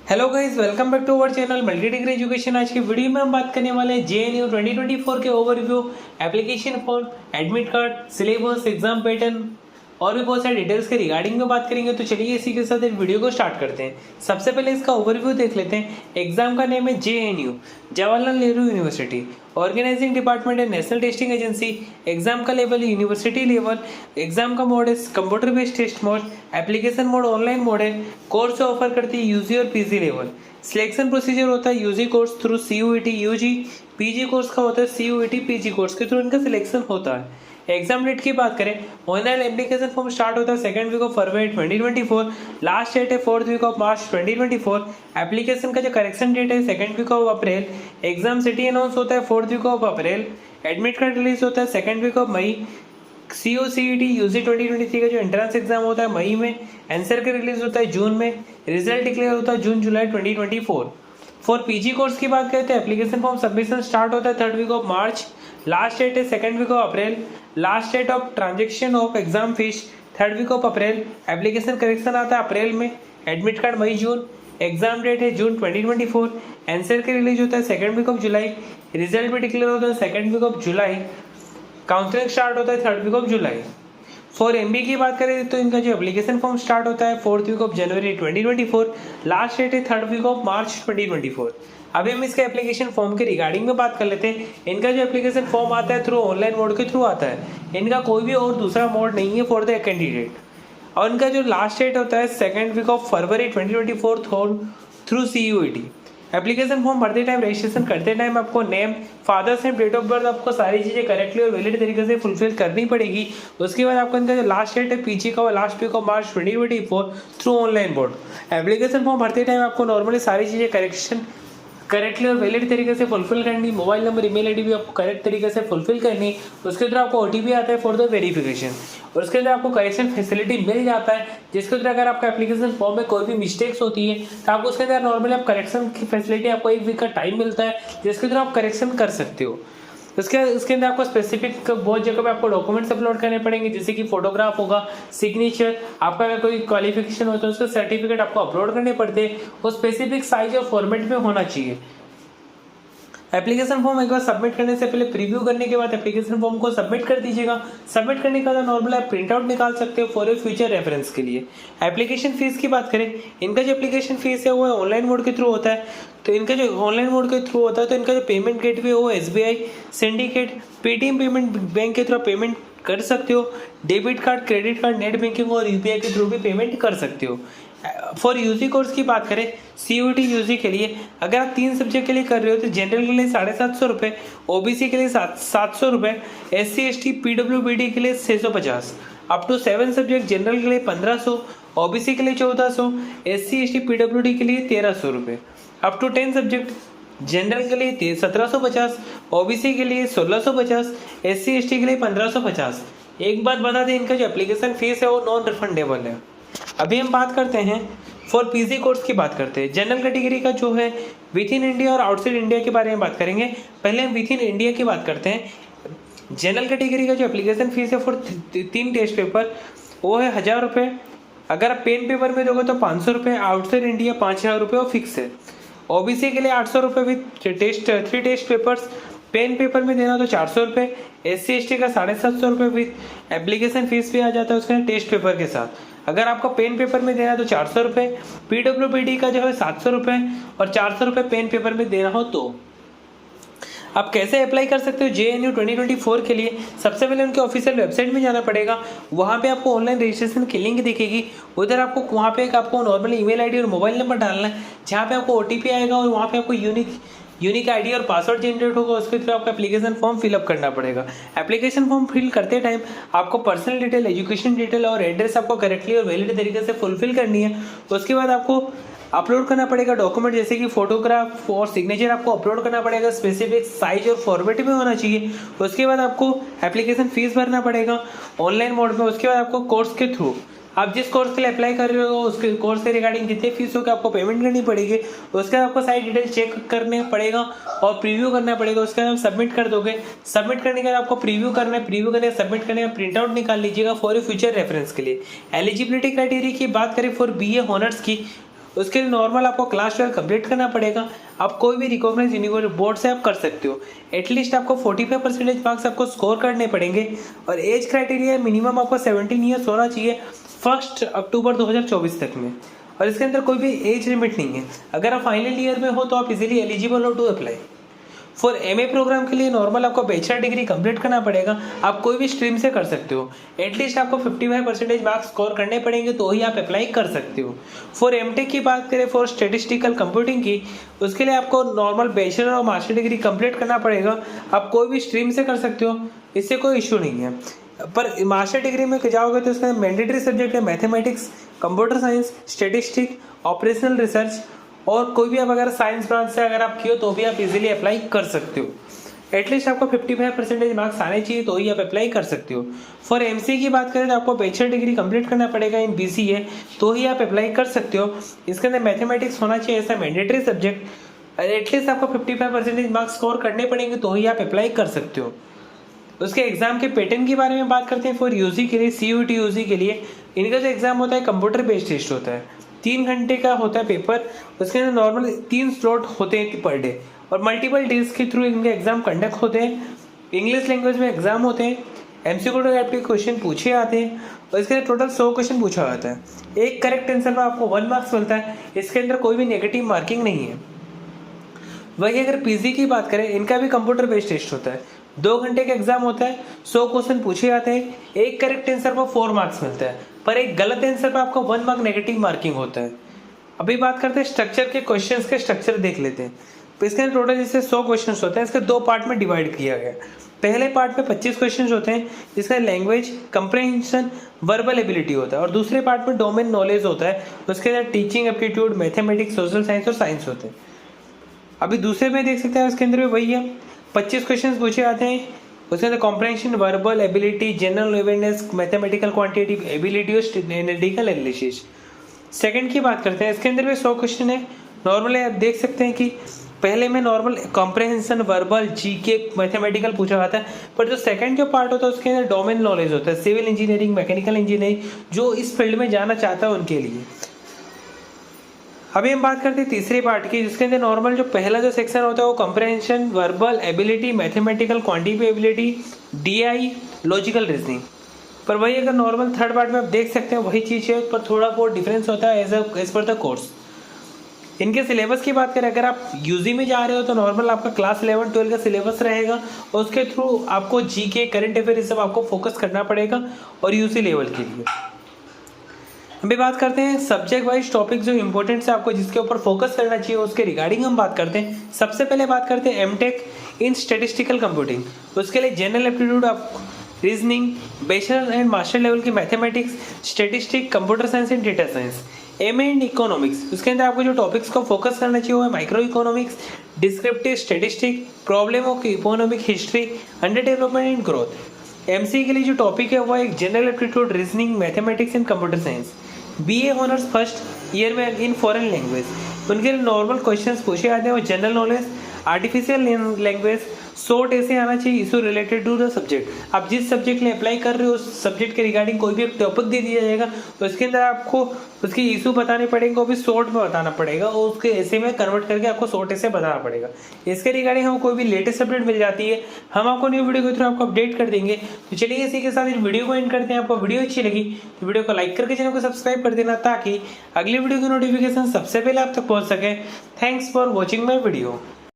Hello guys, welcome back to our channel multi degree education. आज की video में हम बात करने वाले हैं जेएनयू 2024 के overview, application form, admit card, syllabus, exam pattern और भी बहुत सारे डिटेल्स के रिगार्डिंग में बात करेंगे। तो चलिए इसी के साथ एक वीडियो को स्टार्ट करते हैं। सबसे पहले इसका ओवरव्यू देख लेते हैं। एग्जाम का नेम है JNU, Jawaharlal Nehru university. Organizing department है नेशनल टेस्टिंग एजेंसी। एग्जाम का लेवल है यूनिवर्सिटी लेवल। एग्जाम का मोड है computer based test mode. Application mode online mode है। कोर्स ऑफर करती है यूजी और पीजी लेवल। सिलेक्शन प्रोसीजर होता है UG course through CUET UG, PG course का होता है सीयूईटी पीजी कोर्स के थ्रू इनका सिलेक्शन होता है। एग्जाम डेट की बात करें, ऑनलाइन एप्लीकेशन फॉर्म स्टार्ट होता है 2 week of February 2024। Last date है 4 वीक ऑफ मार्च 2024। एप्लीकेशन का जो करेक्शन डेट है 2 week of April. Exam city announce होता है 4 week of April. Admit card release होता है 2 week of May. COCET UG 2023 का जो एंट्रेंस एग्जाम होता है मई में। आंसर का रिलीज होता है जून में। रिजल्ट डिक्लेयर होता है जून जुलाई 2024। फॉर पीजी कोर्स की बात करते हैं, एप्लीकेशन फॉर्म सबमिशन स्टार्ट होता है 3 week of March. Last date है 2 week of April. Last date of transaction of exam fee 3 week of April. Application correction आता है अप्रैल में। एडमिट कार्ड मई जून। एग्जाम डेट है जून 2024। आंसर के release होता है 2 वीक ऑफ जुलाई। रिजल्ट भी डिक्लेयर होता है 2 week of July. Counselling start होता है 3 week of July. For MB की बात करें तो इनका जो एप्लीकेशन फॉर्म स्टार्ट होता है 4 week of January 2024। Last date है 3 वीक ऑफ मार्च 2024। अभी हम इसके एप्लीकेशन फॉर्म के रिगार्डिंग में बात कर लेते हैं। इनका जो एप्लीकेशन फॉर्म आता है थ्रू ऑनलाइन मोड के थ्रू आता है। इनका कोई भी और दूसरा मोड नहीं है फॉर द कैंडिडेट। और इनका जो लास्ट डेट होता है 2 week of February 2024 through CUET. Application form भरते टाइम, रजिस्ट्रेशन करते टाइम आपको name, father's name, date of birth, आपको सारी चीज़ें करेक्टली और वैलिड तरीके से फुलफिल करनी पड़ेगी। उसके बाद आपको इनका जो लास्ट डेट है पीजी का, last week of March 2024 through online board. Application form भरते टाइम आपको नॉर्मली सारी चीज़ें करेक्टली और वैलिड तरीके से फुलफिल करनी। मोबाइल नंबर, ईमेल आईडी भी आपको करेक्ट तरीके से फुलफिल करनी। उसके अंदर आपको ओटीपी आता है फॉर द वेरिफिकेशन। और उसके अंदर आपको करेक्शन फैसिलिटी मिल जाता है, जिसके अंदर अगर आपका एप्लीकेशन फॉर्म में कोई भी मिस्टेक्स होती है तो आपको उसके अंदर नॉर्मली आप करेक्शन की फैसिलिटी, आपको 1 वीक का टाइम मिलता है जिसके अंदर आप करेक्शन कर सकते हो। उसके अंदर आपको स्पेसिफिक बहुत जगह पे आपको डॉक्यूमेंट्स अपलोड करने पड़ेंगे, जैसे कि फोटोग्राफ होगा, सिग्नेचर, आपका अगर कोई क्वालिफिकेशन होता है उसका सर्टिफिकेट आपको अपलोड करने पड़ते हैं। वो स्पेसिफिक साइज और फॉर्मेट में होना चाहिए। एप्लीकेशन फॉर्म एक बार सबमिट करने से पहले, प्रीव्यू करने के बाद एप्लीकेशन फॉर्म को सबमिट कर दीजिएगा। सबमिट करने के बाद नॉर्मल आप प्रिंट आउट निकाल सकते हो फॉर ए फ्यूचर रेफरेंस के लिए। एप्लीकेशन फीस की बात करें, इनका जो एप्लीकेशन फीस है वो ऑनलाइन मोड के थ्रू होता है। तो इनका जो ऑनलाइन मोड के थ्रू होता है तो इनका जो पेमेंट गेटवे वो SBI, syndicate, Paytm payment bank के थ्रू पेमेंट कर सकते हो। Debit card, credit card, net banking और UPI के थ्रू भी पेमेंट कर सकते हो। फॉर यूजी कोर्स की बात करें, CUT यूजी के लिए अगर आप 3 सब्जेक्ट के लिए कर रहे हो तो जनरल के लिए 750 रुपये, OBC के लिए 700 रुपये, SC ST PWBD के लिए 650, अप टू 7 सब्जेक्ट जनरल के लिए 1500, OBC के लिए 1400, SC ST PWD के लिए 1300 रुपये, अप टू 10 सब्जेक्ट जनरल के लिए 1750, OBC के लिए 1650, SC ST के लिए 1550। एक बात बता दें, इनका जो एप्लीकेशन फीस है वो नॉन रिफंडेबल है। अभी हम बात करते हैं फॉर पीजी कोर्स की बात करते हैं। जनरल कैटेगरी का जो है विद इन इंडिया और आउटसाइड इंडिया के बारे में बात करेंगे। पहले हम विद इन इंडिया की बात करते हैं। जनरल कैटेगरी का जो एप्लीकेशन फीस है फॉर 3 टेस्ट पेपर वो है 1000 रुपये। अगर आप पेन पेपर में दोगे तो 500 रुपये, आउटसाइड इंडिया 5000 रुपये और फिक्स है। OBC के लिए 800 रुपये with 3 test papers, pen paper में देना तो 400 रुपये। SC ST का 750 रुपये विद एप्लीकेशन फीस भी आ जाता है उसके टेस्ट पेपर के साथ। अगर आपको पेन पेपर में देना तो 400 रुपये, PWBD का जो है 700 रुपये और 400 रुपये पेन पेपर में देना हो तो। आप कैसे अप्लाई कर सकते हो JNU 2024 के लिए? सबसे पहले उनके ऑफिशियल वेबसाइट में जाना पड़ेगा। वहाँ पे आपको ऑनलाइन रजिस्ट्रेशन की लिंक दिखेगी। उधर आपको वहाँ पे आपको नॉर्मल ईमेल आईडी और मोबाइल नंबर डालना है, जहाँ पे आपको OTP आएगा और वहाँ पे आपको यूनिक आईडी और पासवर्ड जनरेट होगा। उसके थ्रू आपको एप्लीकेशन फॉर्म फिलअप करना पड़ेगा। एप्लीकेशन फॉर्म फिल करते टाइम आपको पर्सनल डिटेल, एजुकेशन डिटेल और एड्रेस आपको करेक्टली और वैलिड तरीके से फुलफिल करनी है। उसके बाद आपको अपलोड करना पड़ेगा डॉक्यूमेंट, जैसे कि फोटोग्राफ और सिग्नेचर आपको अपलोड करना पड़ेगा। स्पेसिफिक साइज और फॉर्मेट में होना चाहिए। उसके बाद आपको एप्लीकेशन फीस भरना पड़ेगा ऑनलाइन मोड में। उसके बाद आपको कोर्स के थ्रू, आप जिस कोर्स के लिए अप्लाई कर रहे हो उसके कोर्स के रिगार्डिंग जितने फीस होगी आपको पेमेंट करनी पड़ेगी। उसके बाद आपको सारी डिटेल चेक करने पड़ेगा और प्रीव्यू करना पड़ेगा। उसके बाद आप सबमिट कर दोगे। सबमिट करने के बाद आपको प्रीव्यू करना है। प्रीव्यू करने सबमिट करने का प्रिंट आउट निकाल लीजिएगा फॉर फ्यूचर रेफरेंस के लिए। एलिजिबिलिटी क्राइटेरिया की बात करें फॉर BA ऑनर्स की, उसके लिए नॉर्मल आपको क्लास 12 कंप्लीट करना पड़ेगा। आप कोई भी रिकॉग्नाइज यूनिवर्सिटी बोर्ड से आप कर सकते हो। एटलीस्ट आपको 45% मार्क्स आपको स्कोर करने पड़ेंगे और एज क्राइटेरिया मिनिमम आपको 17 ईयर्स होना चाहिए 1 अक्टूबर 2024 तक में, और इसके अंदर कोई भी एज लिमिट नहीं है। अगर आप फाइनल ईयर में हो तो आप इजीली एलिजिबल हो to apply. For MA program के लिए नॉर्मल आपको बैचलर डिग्री कंप्लीट करना पड़ेगा। आप कोई भी स्ट्रीम से कर सकते हो। एटलीस्ट आपको 55% मार्क्स स्कोर करने पड़ेंगे तो ही आप अप्लाई कर सकते हो। फॉर एमटेक की बात करें, फॉर स्टेटिस्टिकल कंप्यूटिंग की, उसके लिए आपको नॉर्मल बैचलर और मास्टर डिग्री कंप्लीट करना पड़ेगा। आप कोई भी स्ट्रीम से कर सकते हो, इससे कोई इशू नहीं है। पर मास्टर डिग्री में जाओगे तो उसका मैंडेटरी सब्जेक्ट है mathematics, computer science, statistic, operational research, और कोई भी आप अगर साइंस ब्रांच से अगर आप किए तो भी आप इजीली अप्लाई कर सकते हो। एटलीस्ट आपको 55% मार्क्स आने चाहिए तो ही आप अप्लाई कर सकते हो। फॉर एमसीए की बात करें तो आपको बैचलर डिग्री कंप्लीट करना पड़ेगा इन बीसीए, तो ही आप अप्लाई कर सकते हो। इसके अंदर मैथमेटिक्स होना चाहिए ऐसा मैंडेटरी सब्जेक्ट। एटलीस्ट आपको 55% मार्क्स स्कोर करने पड़ेंगे तो ही आप अप्लाई कर सकते हो। उसके एग्जाम के पैटर्न के बारे में बात करते हैं। फॉर यूजी के लिए, सीयूटी यूजी के लिए इनका जो एग्जाम होता है कंप्यूटर बेस्ड टेस्ट होता है। 3 घंटे का होता है पेपर। उसके अंदर नॉर्मल 3 स्लॉट होते हैं पर डे, और मल्टीपल डेज के थ्रू इनके एग्जाम कंडक्ट होते हैं। इंग्लिश लैंग्वेज में एग्जाम होते हैं। एमसीक्यू टाइप के क्वेश्चन पूछे आते हैं और इसके अंदर टोटल 100 क्वेश्चन पूछा जाता है। एक करेक्ट आंसर में आपको 1 मार्क्स मिलता है। इसके अंदर कोई भी नेगेटिव मार्किंग नहीं है। वही अगर पीजी की बात करें, इनका भी कंप्यूटर बेस्ड टेस्ट होता है। 2 घंटे का एग्जाम होता है, 100 क्वेश्चन पूछे जाते हैं। एक करेक्ट आंसर पर 4 मार्क्स मिलता है, पर एक गलत आंसर पर आपको 1 मार्क नेगेटिव मार्किंग होता है। अभी बात करते हैं स्ट्रक्चर के, क्वेश्चंस के स्ट्रक्चर देख लेते हैं। तो इसके अंदर टोटल जैसे 100 क्वेश्चंस होते हैं, इसके 2 पार्ट में डिवाइड किया गया है। पहले पार्ट में 25 क्वेश्चंस होते हैं, जिसका लैंग्वेज कंप्रहेंशन वर्बल एबिलिटी होता है, और दूसरे पार्ट में डोमेन नॉलेज होता है। उसके अंदर teaching aptitude, mathematics, social science और साइंस होते हैं। अभी दूसरे में देख सकते हैं, उसके अंदर भी वही है, 25 क्वेश्चन पूछे जाते हैं। उसके अंदर comprehension, verbal ability, general awareness, mathematical quantity ability और एनालिटिकल एनालिसिस। सेकंड की बात करते हैं, इसके अंदर भी 100 क्वेश्चन है। नॉर्मली आप देख सकते हैं कि पहले में normal comprehension, verbal, GK, mathematical पूछा जाता है, पर जो सेकंड जो पार्ट होता है उसके अंदर डोमेन नॉलेज होता है, सिविल इंजीनियरिंग, मैकेनिकल इंजीनियरिंग, जो इस फील्ड में जाना चाहता है उनके लिए। अभी हम बात करते हैं तीसरे पार्ट की, जिसके अंदर नॉर्मल जो पहला जो सेक्शन होता है वो comprehension, verbal ability, mathematical quantity ability, DI, logical reasoning. पर वही अगर नॉर्मल थर्ड पार्ट में आप देख सकते हैं वही चीज़ है, पर थोड़ा बहुत डिफरेंस होता है एज पर द कोर्स। इनके सिलेबस की बात करें, अगर आप यूजी में जा रहे हो तो नॉर्मल आपका क्लास 11 12 का सिलेबस रहेगा, और उसके थ्रू आपको जीके, करंट अफेयर सब आपको फोकस करना पड़ेगा और यूसी लेवल के लिए। अभी बात करते हैं सब्जेक्ट वाइज टॉपिक जो इंपॉर्टेंट है आपको जिसके ऊपर फोकस करना चाहिए, उसके रिगार्डिंग हम बात करते हैं। सबसे पहले बात करते हैं एमटेक इन स्टैटिस्टिकल कंप्यूटिंग। उसके लिए जनरल एप्टीट्यूड, आप reasoning, bachelor and master level की mathematics, statistic, computer science and data science. M and economics, उसके अंदर आपको जो टॉपिक्स को फोकस करना चाहिए वो है micro economics, descriptive statistic, problem of economic history, under development and growth. MC के लिए जो टॉपिक है वो एक general aptitude, reasoning, mathematics and computer science. BA honours first year में इन फॉरेन लैंग्वेज, उनके लिए नॉर्मल क्वेश्चंस पूछे जाते हैं वो general knowledge, artificial language, short ऐसे आना चाहिए issue related to the subject. आप जिस सब्जेक्ट में अप्लाई कर रहे हो उस सब्जेक्ट के रिगार्डिंग कोई भी एक टॉपिक दे दिया जाएगा तो इसके अंदर आपको उसकी इशू बताने पड़ेंगे, वो भी शॉर्ट में बताना पड़ेगा और उसके ऐसे में कन्वर्ट करके आपको शॉर्ट ऐसे बताना पड़ेगा। इसके रिगार्डिंग हमको कोई भी लेटेस्ट अपडेट मिल जाती है हम आपको न्यू वीडियो के थ्रू आपको अपडेट कर देंगे। तो चलिए इसी के साथ इस वीडियो को एंड करते हैं। आपको वीडियो अच्छी लगी तो वीडियो को लाइक करके चैनल को सब्सक्राइब कर देना ताकि अगली वीडियो की नोटिफिकेशन सबसे पहले आप तक पहुंच सके। Thanks for watching my video.